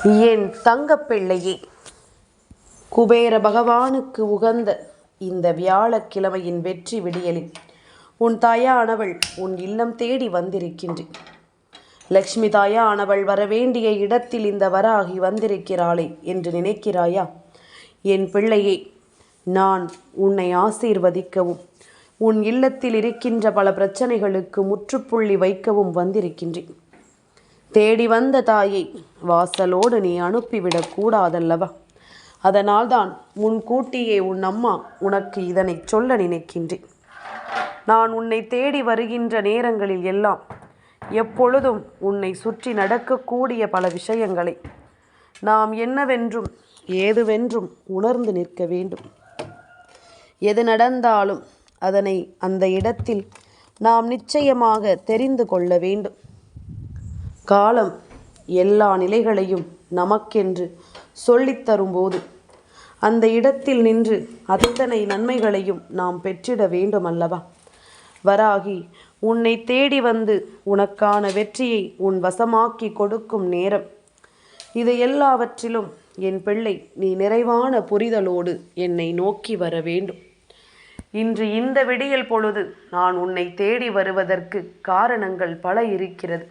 என் தங்கப்பிள்ளையே, குபேர பகவானுக்கு உகந்த இந்த வியாழக்கிழமையின் வெற்றி விடியலில் உன் தாயானவள் உன் இல்லம் தேடி வந்திருக்கின்றேன். லக்ஷ்மி தாயானவள் வரவேண்டிய இடத்தில் இந்த வராகி வந்திருக்கிறாளே என்று நினைக்கிறாயா? என் பிள்ளையே, நான் உன்னை ஆசீர்வதிக்கவும் உன் இல்லத்தில் இருக்கின்ற பல பிரச்சனைகளுக்கு முற்றுப்புள்ளி வைக்கவும் வந்திருக்கின்றேன். தேடி வந்த தாயை வாசலோடு நீ அனுப்பிவிடக் கூடாதல்லவா? அதனால்தான் முன்கூட்டியே உன் அம்மா உனக்கு இதனை சொல்ல நினைக்கின்றேன். நான் உன்னை தேடி வருகின்ற நேரங்களில் எல்லாம் எப்பொழுதும் உன்னை சுற்றி நடக்கக்கூடிய பல விஷயங்களை நாம் என்னவென்றும் ஏதுவென்றும் உணர்ந்து நிற்க வேண்டும். எது நடந்தாலும் அதனை அந்த இடத்தில் நாம் நிச்சயமாக தெரிந்து கொள்ள வேண்டும். காலம் எல்லா நிலைகளையும் நமக்கென்று சொல்லித்தரும்போது அந்த இடத்தில் நின்று அத்தனை நன்மைகளையும் நாம் பெற்றிட வேண்டும் அல்லவா? வராகி உன்னை தேடி வந்து உனக்கான வெற்றியை உன் வசமாக்கி கொடுக்கும் நேரம் இது. எல்லாவற்றிலும் என் பிள்ளை, நீ நிறைவான புரிதலோடு என்னை நோக்கி வர வேண்டும். இன்று இந்த விடியல் பொழுது நான் உன்னை தேடி வருவதற்கு காரணங்கள் பல இருக்கிறது.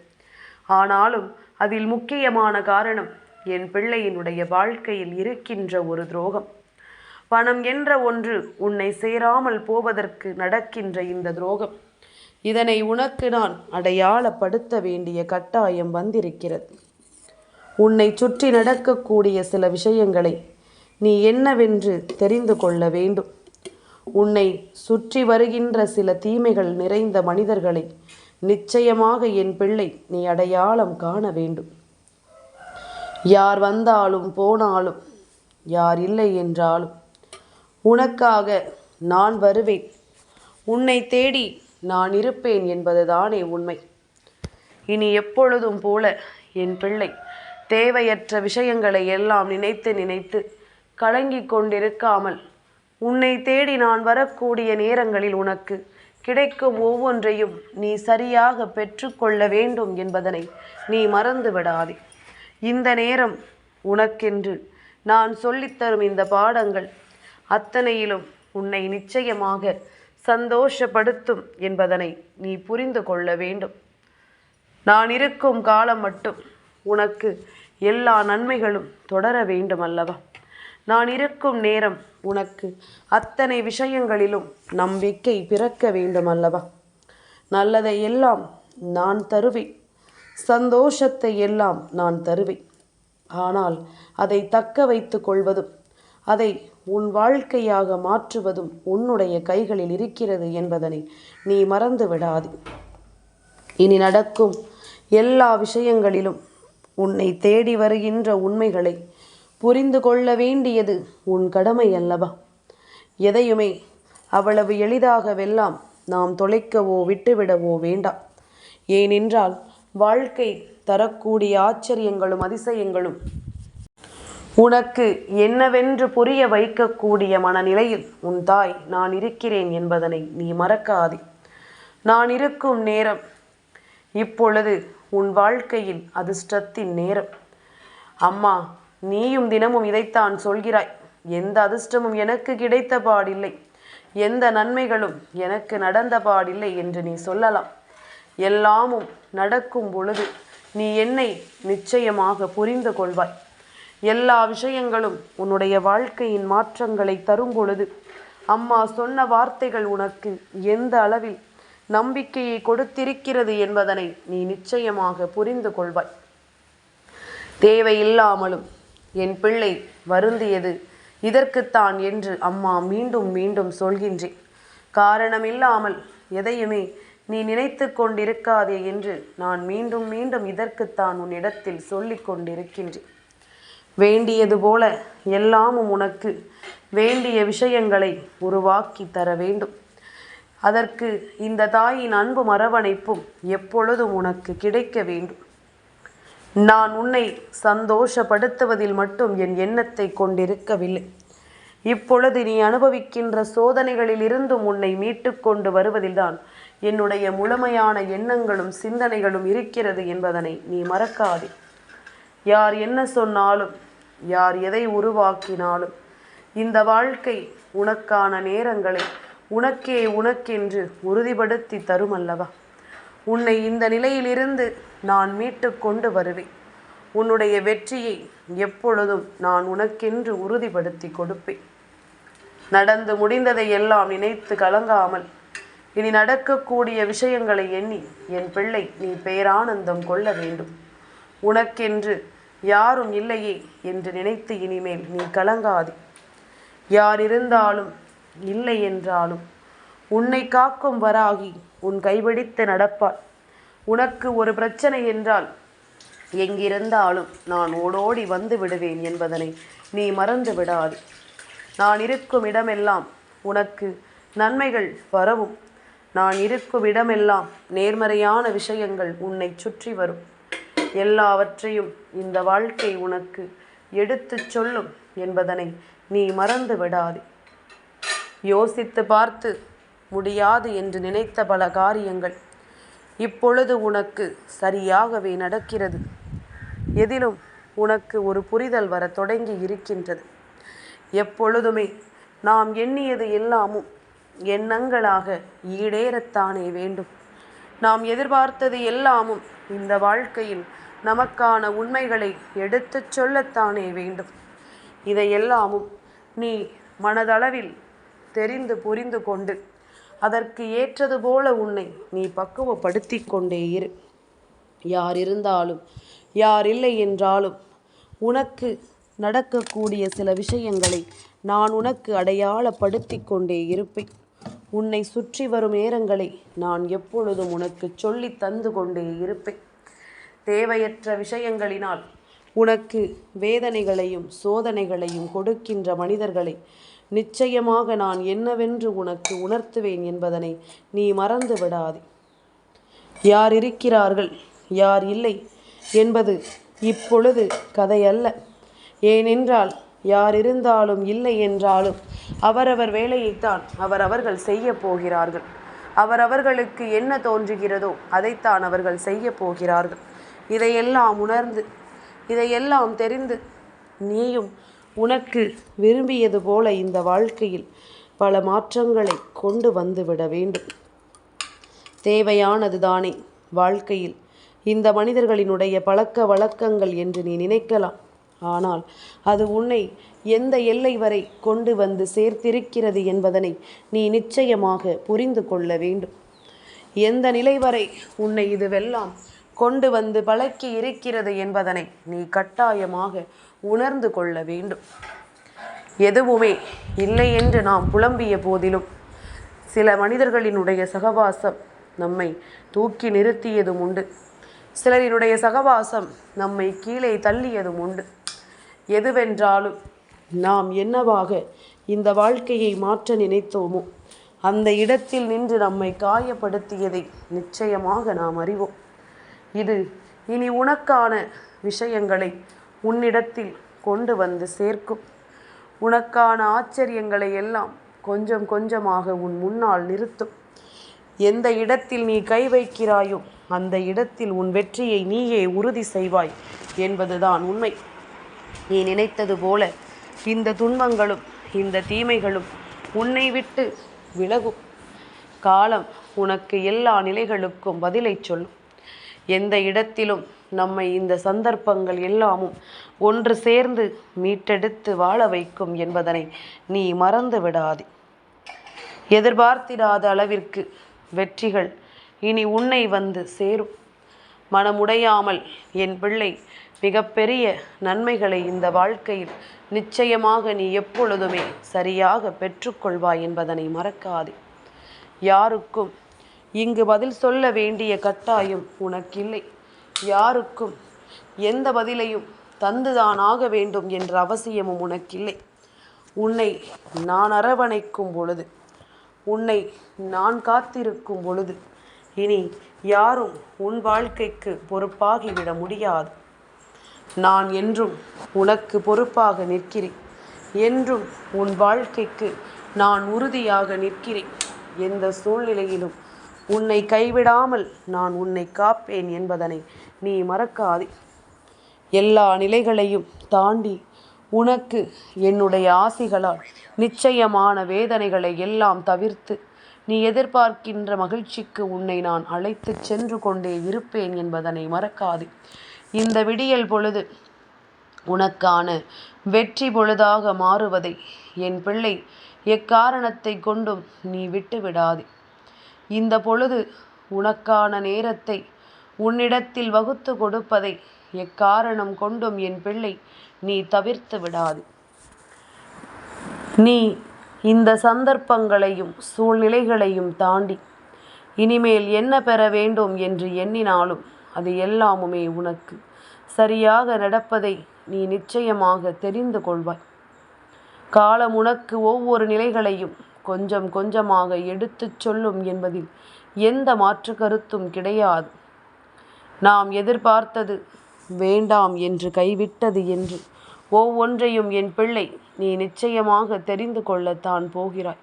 ஆனாலும் அதில் முக்கியமான காரணம் என் பிள்ளையினுடைய வாழ்க்கையில் இருக்கின்ற ஒரு துரோகம். பணம் என்ற ஒன்று உன்னை சேராமல் போவதற்கு நடக்கின்ற இந்த துரோகம், இதனை உனக்கு நான் அடையாளப்படுத்த வேண்டிய கட்டாயம் வந்திருக்கிறது. உன்னை சுற்றி நடக்கக்கூடிய சில விஷயங்களை நீ என்னவென்று தெரிந்து கொள்ள வேண்டும். உன்னை சுற்றி வருகின்ற சில தீமைகள் நிறைந்த மனிதர்களை நிச்சயமாக என் பிள்ளை நீ அடையாளம் காண வேண்டும். யார் வந்தாலும் போனாலும், யார் இல்லை என்றாலும் உனக்காக நான் வருவேன். உன்னை தேடி நான் இருப்பேன் என்பதுதானே உண்மை. இனி எப்பொழுதும் போல என் பிள்ளை தேவையற்ற விஷயங்களை எல்லாம் நினைத்து நினைத்து கலங்கிக் கொண்டிருக்காமல், உன்னை தேடி நான் வரக்கூடிய நேரங்களில் உனக்கு கிடைக்கும் ஒவ்வொன்றையும் நீ சரியாக பெற்றுக்கொள்ள வேண்டும் என்பதனை நீ மறந்து விடாதே. இந்த நேரம் உனக்கென்று நான் சொல்லித்தரும் இந்த பாடங்கள் அத்தனையிலும் உன்னை நிச்சயமாக சந்தோஷப்படுத்தும் என்பதனை நீ புரிந்து கொள்ள வேண்டும். நான் இருக்கும் காலம் மட்டும் உனக்கு எல்லா நன்மைகளும் தொடர வேண்டும் அல்லவா? நான் இருக்கும் நேரம் உனக்கு அத்தனை விஷயங்களிலும் நம்பிக்கை பிறக்க வேண்டும் அல்லவா? நல்லதை எல்லாம் நான் தருவேன், சந்தோஷத்தை எல்லாம் நான் தருவேன். ஆனால் அதை தக்க வைத்து கொள்வதும் அதை உன் வாழ்க்கையாக மாற்றுவதும் உன்னுடைய கைகளில் இருக்கிறது என்பதனை நீ மறந்து விடாதே. இனி நடக்கும் எல்லா விஷயங்களிலும் உன்னை தேடி வருகின்ற உண்மைகளை புரிந்து கொள்ள வேண்டியது உன் கடமை அல்லவா? எதையுமே அவ்வளவு எளிதாகவெல்லாம் நாம் தொலைக்கவோ விட்டுவிடவோ வேண்டாம். ஏனென்றால் வாழ்க்கை தரக்கூடிய ஆச்சரியங்களும் அதிசயங்களும் உனக்கு என்னவென்று புரிய வைக்கக்கூடிய மனநிலையில் உன் தாய் நான் இருக்கிறேன் என்பதனை நீ மறக்காதே. நான் இருக்கும் நேரம் இப்பொழுது உன் வாழ்க்கையில் அதிர்ஷ்டத்தின் நேரம். அம்மா, நீயும் தினமும் இதைத்தான் சொல்கிறாய். எந்த அதிர்ஷ்டமும் எனக்கு கிடைத்த பாடில்லை, எந்த நன்மைகளும் எனக்கு நடந்த பாடில்லை என்று நீ சொல்லலாம். எல்லாமும் நடக்கும் பொழுது நீ என்னை நிச்சயமாக புரிந்து கொள்வாய். எல்லா விஷயங்களும் உன்னுடைய வாழ்க்கையின் மாற்றங்களை தரும் பொழுது அம்மா சொன்ன வார்த்தைகள் உனக்கு எந்த அளவில் நம்பிக்கையை கொடுத்திருக்கிறது என்பதனை நீ நிச்சயமாக புரிந்து கொள்வாய். தேவையில்லாமலும் என் பிள்ளை வருந்தியது இதற்குத்தான் என்று அம்மா மீண்டும் மீண்டும் சொல்கின்றேன். காரணமில்லாமல் எதையுமே நீ நினைத்து கொண்டிருக்காதே என்று நான் மீண்டும் மீண்டும் இதற்குத்தான் உன்னிடத்தில் சொல்லிக் கொண்டிருக்கின்றேன். வேண்டியது போல எல்லாமும் உனக்கு வேண்டிய விஷயங்களை உருவாக்கி தர வேண்டும். அதற்கு இந்த தாயின் அன்பும் அரவணைப்பும் எப்பொழுதும் உனக்கு கிடைக்க வேண்டும். நான் உன்னை சந்தோஷப்படுத்துவதில் மட்டும் என் எண்ணத்தை கொண்டிருக்கவில்லை. இப்பொழுது நீ அனுபவிக்கின்ற சோதனைகளில் இருந்தும் உன்னை மீட்டு கொண்டு வருவதில்தான் என்னுடைய முழுமையான எண்ணங்களும் சிந்தனைகளும் இருக்கிறது என்பதனை நீ மறக்காதே. யார் என்ன சொன்னாலும், யார் எதை உருவாக்கினாலும், இந்த வாழ்க்கை உனக்கான நேரங்களை உனக்கென்று உறுதிப்படுத்தி தரும் அல்லவா? உன்னை இந்த நிலையிலிருந்து நான் மீட்டு கொண்டு வருவேன். உன்னுடைய வெற்றியை எப்பொழுதும் நான் உனக்கென்று உறுதிப்படுத்தி கொடுப்பேன். நடந்து முடிந்ததை எல்லாம் நினைத்து கலங்காமல், இனி நடக்கக்கூடிய விஷயங்களை எண்ணி என் பிள்ளை நீ பேரானந்தம் கொள்ள வேண்டும். உனக்கென்று யாரும் இல்லையே என்று நினைத்து இனிமேல் நீ கலங்காதே. யார் இருந்தாலும் இல்லை என்றாலும் உன்னை காக்கும் வராகி உன் கைபிடித்து நடப்பாள். உனக்கு ஒரு பிரச்சனை என்றால் எங்கிருந்தாலும் நான் ஓடோடி வந்து விடுவேன் என்பதனை நீ மறந்து விடாது. நான் இருக்கும் இடமெல்லாம் உனக்கு நன்மைகள் வரவும், நான் இருக்கும் இடமெல்லாம் நேர்மறையான விஷயங்கள் உன்னை சுற்றி வரும். எல்லாவற்றையும் இந்த வாழ்க்கை உனக்கு எடுத்துச் சொல்லும் என்பதனை நீ மறந்து விடாதே. யோசித்து பார்த்து முடியாது என்று நினைத்த பல காரியங்கள் இப்பொழுது உனக்கு சரியாகவே நடக்கிறது. எதிலும் உனக்கு ஒரு புரிதல் வர தொடங்கி இருக்கின்றது. எப்பொழுதுமே நாம் எண்ணியது எல்லாமும் எண்ணங்களாக ஈடேறத்தானே வேண்டும். நாம் எதிர்பார்த்தது எல்லாமும் இந்த வாழ்க்கையில் நமக்கான உண்மைகளை எடுத்துச் சொல்லத்தானே வேண்டும். இதையெல்லாமும் நீ மனதளவில் தெரிந்து புரிந்து கொண்டு அதற்கு ஏற்றது போல உன்னை நீ பக்குவப்படுத்தி கொண்டே இரு. யார் இருந்தாலும் யார் இல்லை என்றாலும் உனக்கு நடக்கக்கூடிய சில விஷயங்களை நான் உனக்கு அடையாளப்படுத்தி கொண்டே இருப்பேன். உன்னை சுற்றி வரும் நேரங்களை நான் எப்பொழுதும் உனக்கு சொல்லி தந்து கொண்டே இருப்பேன். தேவையற்ற விஷயங்களினால் உனக்கு வேதனைகளையும் சோதனைகளையும் கொடுக்கின்ற மனிதர்களை நிச்சயமாக நான் என்னவென்று உனக்கு உணர்த்துவேன் என்பதனை நீ மறந்து விடாதே. யார் இருக்கிறார்கள் யார் இல்லை என்பது இப்பொழுது கதையல்ல. ஏனென்றால் யார் இருந்தாலும் இல்லை என்றாலும் அவரவர் வேலையைத்தான் அவர்கள் செய்ய போகிறார்கள். அவர்களுக்கு என்ன தோன்றுகிறதோ அதைத்தான் அவர்கள் செய்ய போகிறார்கள். இதையெல்லாம் உணர்ந்து, இதையெல்லாம் தெரிந்து நீயும் உனக்கு விரும்பியது போல இந்த வாழ்க்கையில் பல மாற்றங்களை கொண்டு வந்துவிட வேண்டும். தேவையானது தானே வாழ்க்கையில் இந்த மனிதர்களினுடைய பழக்க வழக்கங்கள் என்று நீ நினைக்கலாம். ஆனால் அது உன்னை எந்த எல்லை வரை கொண்டு வந்து சேர்த்திருக்கிறது என்பதனை நீ நிச்சயமாக புரிந்து கொள்ள வேண்டும். எந்த நிலை வரை உன்னை இதுவெல்லாம் கொண்டு வந்து பழக்கி இருக்கிறது என்பதனை நீ கட்டாயமாக உணர்ந்து கொள்ள வேண்டும். எதுவுமே இல்லை என்று நாம் புலம்பிய போதிலும் சில மனிதர்களினுடைய சகவாசம் நம்மை தூக்கி நிறுத்தியதும் உண்டு. சிலரினுடைய சகவாசம் நம்மை கீழே தள்ளியதும் உண்டு. எதுவென்றாலும் நாம் என்னவாக இந்த வாழ்க்கையை மாற்ற நினைத்தோமோ அந்த இடத்தில் நின்று நம்மை காயப்படுத்தியதை நிச்சயமாக நாம் அறிவோம். இது இனி உனக்கான விஷயங்களை உன்னிடத்தில் கொண்டு வந்து சேர்க்கும். உனக்கான ஆச்சரியங்களை எல்லாம் கொஞ்சம் கொஞ்சமாக உன் முன்னால் நிறுத்தும். எந்த இடத்தில் நீ கை வைக்கிறாயோ அந்த இடத்தில் உன் வெற்றியை நீயே உறுதி செய்வாய் என்பதுதான் உண்மை. நீ நினைத்தது போல இந்த துன்பங்களும் இந்த தீமைகளும் உன்னை விட்டு விலகும். காலம் உனக்கு எல்லா நிலைகளுக்கும் பதிலை சொல்லும். எந்த இடத்திலும் நம்மை இந்த சந்தர்ப்பங்கள் எல்லாமும் ஒன்று சேர்ந்து மீட்டெடுத்து வாழ வைக்கும் என்பதனை நீ மறந்து விடாதே. எதிர்பார்த்திராத அளவிற்கு வெற்றிகள் இனி உன்னை வந்து சேரும். மனமுடையாமல் என் பிள்ளை மிகப்பெரிய நன்மைகளை இந்த வாழ்க்கையில் நிச்சயமாக நீ எப்பொழுதுமே சரியாக பெற்றுக்கொள்வாய் என்பதனை மறக்காதே. யாருக்கும் இங்கு பதில் சொல்ல வேண்டிய கட்டாயம் உனக்கில்லை. யாருக்கும் எந்த பதிலையும் தந்துதான் ஆக வேண்டும் என்ற அவசியமும் உனக்கில்லை. உன்னை நான் அரவணைக்கும் பொழுது, உன்னை நான் காத்திருக்கும் பொழுது இனி யாரும் உன் வாழ்க்கைக்கு பொறுப்பாகிவிட முடியாது. நான் என்றும் உனக்கு பொறுப்பாக நிற்கிறேன். என்றும் உன் வாழ்க்கைக்கு நான் உறுதியாக நிற்கிறேன். எந்த சூழ்நிலையிலும் உன்னை கைவிடாமல் நான் உன்னை காப்பேன் என்பதனை நீ மறக்காதே. எல்லா நிலைகளையும் தாண்டி உனக்கு என்னுடைய ஆசிகளால் நிச்சயமான வேதனைகளை எல்லாம் தவிர்த்து நீ எதிர்பார்க்கின்ற மகிழ்ச்சிக்கு உன்னை நான் அழைத்து சென்று கொண்டே இருப்பேன் என்பதனை மறக்காதே. இந்த விடியல் பொழுது உனக்கான வெற்றி பொழுதாக மாறுவதை என் பிள்ளை எக்காரணத்தை கொண்டும் நீ விட்டு விடாதே. இந்த பொழுது உனக்கான நேரத்தை உன்னிடத்தில் வகுத்து கொடுப்பதை எக்காரணம் கொண்டும் என் பிள்ளை நீ தவிர்த்து விடாது. நீ இந்த சந்தர்ப்பங்களையும் சூழ்நிலைகளையும் தாண்டி இனிமேல் என்ன பெற வேண்டும் என்று எண்ணினாலும் அது எல்லாமுமே உனக்கு சரியாக நடப்பதை நீ நிச்சயமாக தெரிந்து கொள்வாய். காலம் உனக்கு ஒவ்வொரு நிலைகளையும் கொஞ்சம் கொஞ்சமாக எடுத்துச் சொல்லும் என்பதில் எந்த மாற்று கருத்தும் கிடையாது. நாம் எதிர்பார்த்தது வேண்டாம் என்று கைவிட்டது என்று ஒவ்வொன்றையும் என் பிள்ளை நீ நிச்சயமாக தெரிந்து கொள்ளத்தான் போகிறாய்.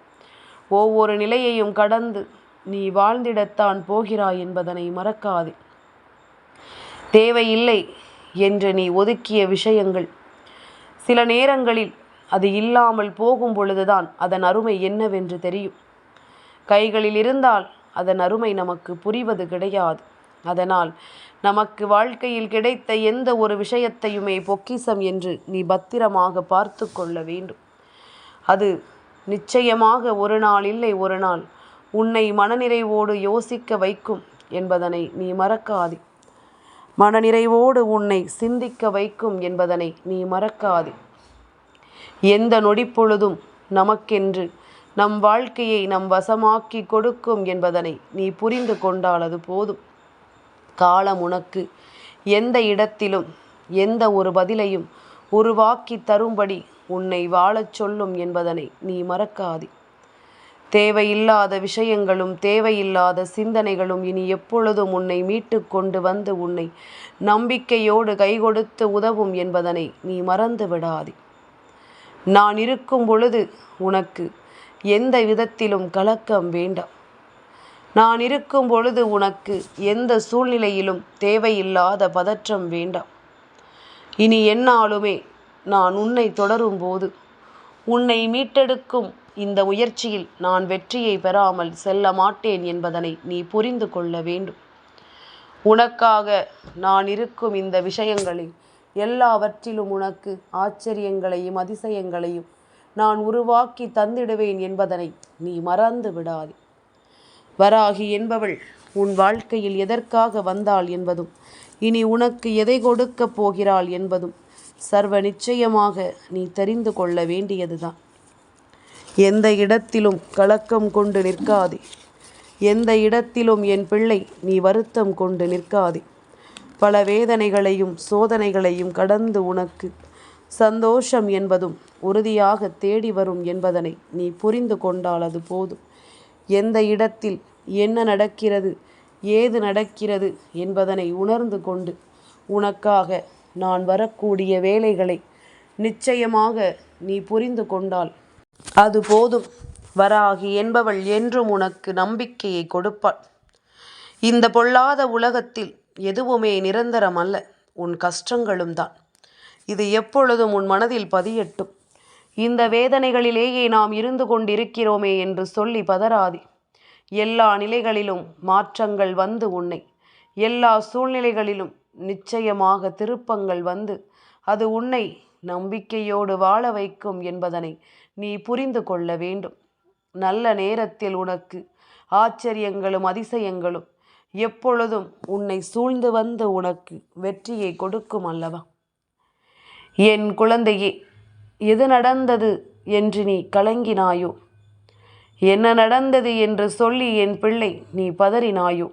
ஒவ்வொரு நிலையையும் கடந்து நீ வாழ்ந்திடத்தான் போகிறாய் என்பதனை மறக்காதே. தேவையில்லை என்று நீ ஒதுக்கிய விஷயங்கள் சில நேரங்களில் அது இல்லாமல் போகும் பொழுதுதான் அதன் அருமை என்னவென்று தெரியும். கைகளில் இருந்தால் அதன் அருமை நமக்கு புரிவது கிடையாது. அதனால் நமக்கு வாழ்க்கையில் கிடைத்த எந்த ஒரு விஷயத்தையுமே பொக்கிஷம் என்று நீ பத்திரமாக பார்த்து கொள்ள வேண்டும். அது நிச்சயமாக ஒரு நாள் இல்லை ஒரு நாள் உன்னை மனநிறைவோடு யோசிக்க வைக்கும் என்பதனை நீ மறக்காதே. மனநிறைவோடு உன்னை சிந்திக்க வைக்கும் என்பதனை நீ மறக்காதே. எந்த நொடிப்பொழுதும் நமக்கென்று நம் வாழ்க்கையை நம் வசமாக்கி கொடுக்கும் என்பதனை நீ புரிந்து கொண்டால் அது போதும். காலம் உனக்கு எந்த இடத்திலும் எந்த ஒரு பதிலையும் உருவாக்கி தரும்படி உன்னை வாழச் சொல்லும் என்பதனை நீ மறக்காதே. தேவையில்லாத விஷயங்களும் தேவையில்லாத சிந்தனைகளும் இனி எப்பொழுதும் உன்னை மீட்டு கொண்டு வந்து உன்னை நம்பிக்கையோடு கைகொடுத்து உதவும் என்பதனை நீ மறந்து விடாதே. நான் இருக்கும் பொழுது உனக்கு எந்த விதத்திலும் கலக்கம் வேண்டாம். நான் இருக்கும் பொழுது உனக்கு எந்த சூழ்நிலையிலும் தேவையில்லாத பதற்றம் வேண்டாம். இனி எந்நாளுமே நான் உன்னை தொடரும் போது உன்னை மீட்டெடுக்கும் இந்த முயற்சியில் நான் வெற்றியை பெறாமல் செல்ல மாட்டேன் என்பதனை நீ புரிந்து கொள்ள வேண்டும். உனக்காக நான் இருக்கும் இந்த விஷயங்களில் எல்லாவற்றிலும் உனக்கு ஆச்சரியங்களையும் அதிசயங்களையும் நான் உருவாக்கி தந்திடுவேன் என்பதனை நீ மறந்து விடாதே. வராகி என்பவள் உன் வாழ்க்கையில் எதற்காக வந்தாள் என்பதும் இனி உனக்கு எதை கொடுக்கப் போகிறாள் என்பதும் சர்வ நிச்சயமாக நீ தெரிந்து கொள்ள வேண்டியதுதான். எந்த இடத்திலும் கலக்கம் கொண்டு நிற்காதே. எந்த இடத்திலும் என் பிள்ளை நீ வருத்தம் கொண்டு நிற்காதே. பல வேதனைகளையும் சோதனைகளையும் கடந்து உனக்கு சந்தோஷம் என்பதும் உறுதியாக தேடி வரும் என்பதனை நீ புரிந்து கொண்டால் அது போதும். எந்த இடத்தில் என்ன நடக்கிறது ஏது நடக்கிறது என்பதனை உணர்ந்து கொண்டு உனக்காக நான் வரக்கூடிய வேலைகளை நிச்சயமாக நீ புரிந்து கொண்டால் அது போதும். வராகி என்பவள் என்றும் உனக்கு நம்பிக்கையை கொடுப்பாள். இந்த பொல்லாத உலகத்தில் எதுவுமே நிரந்தரம் அல்ல, உன் கஷ்டங்களும் தான். இது எப்பொழுதும் உன் மனதில் பதியட்டும். இந்த வேதனைகளிலேயே நாம் இருந்து கொண்டிருக்கிறோமே என்று சொல்லி பதறாதே. எல்லா நிலைகளிலும் மாற்றங்கள் வந்து உன்னை எல்லா சூழ்நிலைகளிலும் நிச்சயமாக திருப்பங்கள் வந்து அது உன்னை நம்பிக்கையோடு வாழ வைக்கும் என்பதனை நீ புரிந்து கொள்ள வேண்டும். நல்ல நேரத்தில் உனக்கு ஆச்சரியங்களும் அதிசயங்களும் எப்பொழுதும் உன்னை சூழ்ந்து வந்து உனக்கு வெற்றியை கொடுக்கும் அல்லவா? என் குழந்தையே, எது நடந்தது என்று நீ கலங்கினாயோ, என்ன நடந்தது என்று சொல்லி என் பிள்ளை நீ பதறினாயோ,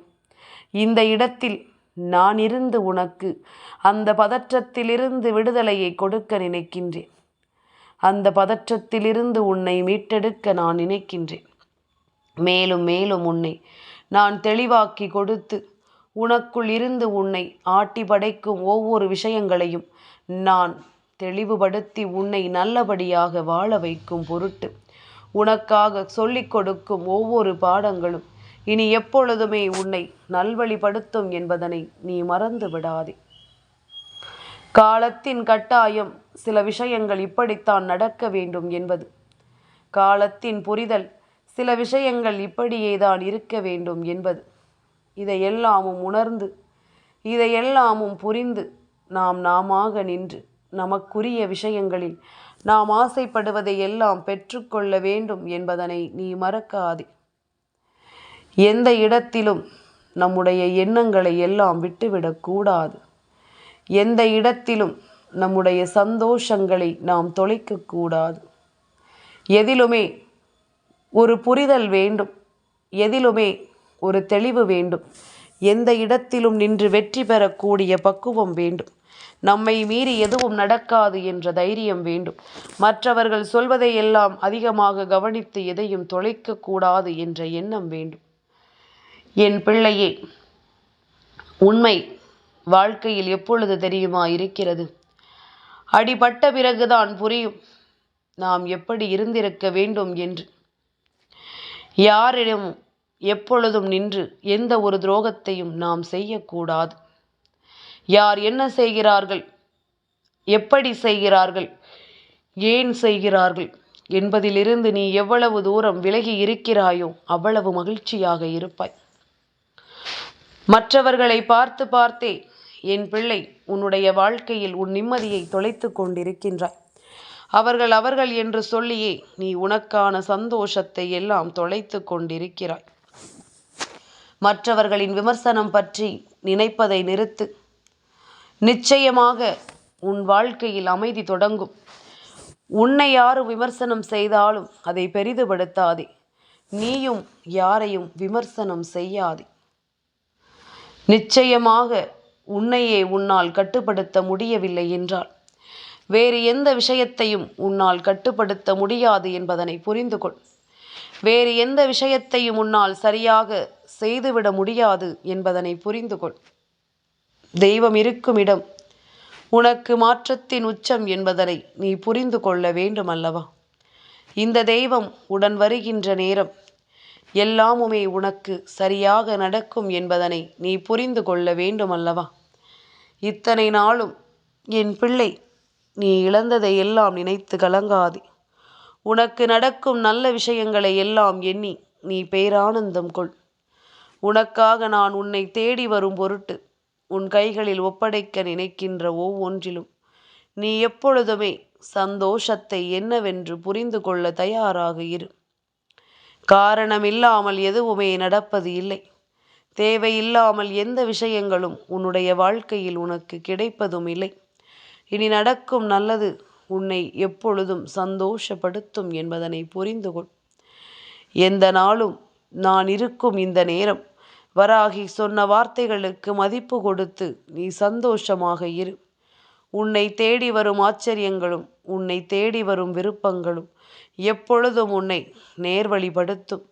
இந்த இடத்தில் நான் இருந்து உனக்கு அந்த பதற்றத்திலிருந்து விடுதலையை கொடுக்க நினைக்கின்றேன். அந்த பதற்றத்திலிருந்து உன்னை மீட்டெடுக்க நான் நினைக்கின்றேன். மேலும் மேலும் உன்னை நான் தெளிவாக்கி கொடுத்து உனக்குள் இருந்து உன்னை ஆட்டி படைக்கும் ஒவ்வொரு விஷயங்களையும் நான் தெளிவுபடுத்தி உன்னை நல்லபடியாக வாழ வைக்கும் பொருட்டு உனக்காக சொல்லிக் கொடுக்கும் ஒவ்வொரு பாடங்களும் இனி எப்பொழுதுமே உன்னை நல்வழிப்படுத்தும் என்பதனை நீ மறந்து விடாதே. காலத்தின் கட்டாயம் சில விஷயங்கள் இப்படித்தான் நடக்க வேண்டும் என்பது. காலத்தின் புரிதல் சில விஷயங்கள் இப்படியேதான் இருக்க வேண்டும் என்பது. இதையெல்லாமும் உணர்ந்து இதையெல்லாமும் புரிந்து நாமாக நின்று நமக்குரிய விஷயங்களில் நாம் ஆசைப்படுவதை எல்லாம் பெற்றுக்கொள்ள வேண்டும் என்பதனை நீ மறக்காதே. எந்த இடத்திலும் நம்முடைய எண்ணங்களை எல்லாம் விட்டுவிடக்கூடாது. எந்த இடத்திலும் நம்முடைய சந்தோஷங்களை நாம் தொலைக்கக்கூடாது. எதிலுமே ஒரு புரிதல் வேண்டும், எதிலுமே ஒரு தெளிவு வேண்டும். எந்த இடத்திலும் நின்று வெற்றி பெறக்கூடிய பக்குவம் வேண்டும். நம்மை மீறி எதுவும் நடக்காது என்ற தைரியம் வேண்டும். மற்றவர்கள் சொல்வதை எல்லாம் அதிகமாக கவனித்து எதையும் தொலைக்கக்கூடாது என்ற எண்ணம் வேண்டும். என் பிள்ளையே, உண்மை வாழ்க்கையில் எப்பொழுது தெரியுமா இருக்கிறது? அடிபட்ட பிறகுதான் புரியும் நாம் எப்படி இருந்திருக்க வேண்டும் என்று. யாரிடம் எப்பொழுதும் நின்று எந்த ஒரு துரோகத்தையும் நாம் செய்யக்கூடாது. யார் என்ன செய்கிறார்கள், எப்படி செய்கிறார்கள், ஏன் செய்கிறார்கள் என்பதிலிருந்து நீ எவ்வளவு தூரம் விலகி இருக்கிறாயோ அவ்வளவு மகிழ்ச்சியாக இருப்பாய். மற்றவர்களை பார்த்து பார்த்தே என் பிள்ளை உன்னுடைய வாழ்க்கையில் உன் நிம்மதியை தொலைத்து கொண்டிருக்கின்றாய். அவர்கள் என்று சொல்லியே நீ உனக்கான சந்தோஷத்தை எல்லாம் தொலைத்து கொண்டிருக்கிறாய். மற்றவர்களின் விமர்சனம் பற்றி நினைப்பதை நிறுத்து. நிச்சயமாக உன் வாழ்க்கையில் அமைதி தொடங்கும். உன்னை யாரும் விமர்சனம் செய்தாலும் அதை பெரிதுபடுத்தாதே. நீயும் யாரையும் விமர்சனம் செய்யாதே. நிச்சயமாக உன்னையே உன்னால் கட்டுப்படுத்த முடியவில்லை என்றால் வேறு எந்த விஷயத்தையும் உன்னால் கட்டுப்படுத்த முடியாது என்பதனை புரிந்து கொள். வேறு எந்த விஷயத்தையும் உன்னால் சரியாக செய்துவிட முடியாது என்பதனை புரிந்து கொள். தெய்வம் இருக்கும் இடம் உனக்கு மாற்றத்தின் உச்சம் என்பதனை நீ புரிந்து கொள்ள வேண்டும் அல்லவா? இந்த தெய்வம் உடன் வருகின்ற நேரம் எல்லாமுமே உனக்கு சரியாக நடக்கும் என்பதனை நீ புரிந்து கொள்ள வேண்டும் அல்லவா? இத்தனை நாளும் என் பிள்ளை நீ இழந்ததை எல்லாம் நினைத்து கலங்காதே. உனக்கு நடக்கும் நல்ல விஷயங்களை எல்லாம் எண்ணி நீ பேரானந்தம் கொள். உனக்காக நான் உன்னை தேடி வரும் பொருட்டு உன் கைகளில் ஒப்படைக்க நினைக்கின்ற ஒவ்வொன்றிலும் நீ எப்பொழுதுமே சந்தோஷத்தை என்னவென்று புரிந்து கொள்ள தயாராக இரு. காரணமில்லாமல் எதுவுமே நடப்பது இல்லை. தேவையில்லாமல் எந்த விஷயங்களும் உன்னுடைய வாழ்க்கையில் உனக்கு கிடைப்பதும் இல்லை. இனி நடக்கும் நல்லது உன்னை எப்பொழுதும் சந்தோஷப்படுத்தும் என்பதனை புரிந்து கொள். எந்த நாளும் நான் இருக்கும் இந்த நேரம் வராகி சொன்ன வார்த்தைகளுக்கு மதிப்பு கொடுத்து நீ சந்தோஷமாக இரு. உன்னை தேடி வரும் ஆச்சரியங்களும் உன்னை தேடி வரும் விருப்பங்களும் எப்பொழுதும் உன்னை நேர்வழிப்படுத்தும்,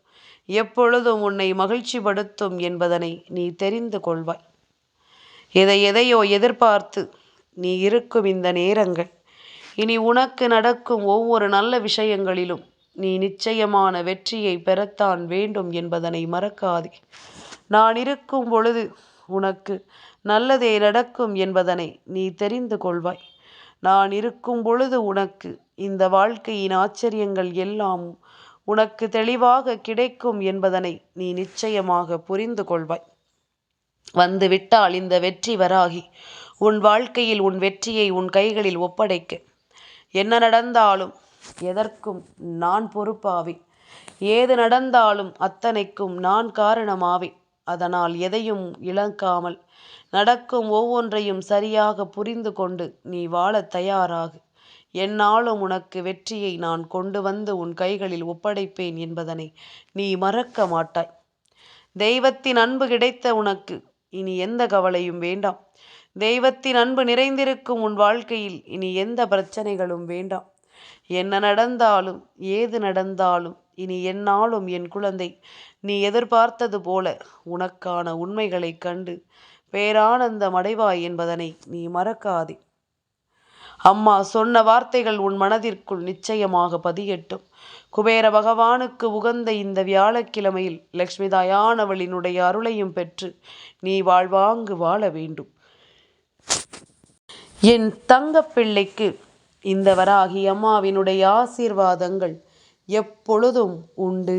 எப்பொழுதும் உன்னை மகிழ்ச்சிப்படுத்தும் என்பதனை நீ தெரிந்து கொள்வாய். எதையோ எதிர்பார்த்து நீ இருக்கும் இந்த நேரங்கள் இனி உனக்கு நடக்கும் ஒவ்வொரு நல்ல விஷயங்களிலும் நீ நிச்சயமான வெற்றியை பெறத்தான் வேண்டும் என்பதனை மறக்காதே. நான் இருக்கும் பொழுது உனக்கு நல்லதே நடக்கும் என்பதனை நீ தெரிந்து கொள்வாய். நான் இருக்கும் பொழுது உனக்கு இந்த வாழ்க்கையின் ஆச்சரியங்கள் எல்லாம் உனக்கு தெளிவாக கிடைக்கும் என்பதனை நீ நிச்சயமாக புரிந்து கொள்வாய். வந்துவிட்டால் இந்த வெற்றி வராகி உன் வாழ்க்கையில் உன் வெற்றியை உன் கைகளில் ஒப்படைக்க என்ன நடந்தாலும் எதற்கும் நான் பொறுப்பாவேன். ஏது நடந்தாலும் அத்தனைக்கும் நான் காரணமாவேன். அதனால் எதையும் இழக்காமல் நடக்கும் ஒவ்வொன்றையும் சரியாக புரிந்து கொண்டு நீ வாழ தயாராகு. எந்நாளும் உனக்கு வெற்றியை நான் கொண்டு வந்து உன் கைகளில் ஒப்படைப்பேன் என்பதனை நீ மறக்க மாட்டாய். தெய்வத்தின் அன்பு கிடைத்த உனக்கு இனி எந்த கவலையும் வேண்டாம். தெய்வத்தின் அன்பு நிறைந்திருக்கும் உன் வாழ்க்கையில் இனி எந்த பிரச்சனைகளும் வேண்டாம். என்ன நடந்தாலும் ஏது நடந்தாலும் இனி எந்நாளும் என் குழந்தை நீ எதிர்பார்த்தது போல உனக்கான உண்மைகளை கண்டு பேரானந்தம் அடைவாய் என்பதனை நீ மறக்காதே. அம்மா சொன்ன வார்த்தைகள் உன் மனதிற்குள் நிச்சயமாக பதியட்டும். குபேர பகவானுக்கு உகந்த இந்த வியாழக்கிழமையில் லக்ஷ்மி தாயானவளினுடைய அருளையும் பெற்று நீ வாழ்வாங்கு வாழ வேண்டும். என் தங்கப்பிள்ளைக்கு இந்த வராகி அம்மாவினுடைய ஆசீர்வாதங்கள் எப்பொழுதும் உண்டு.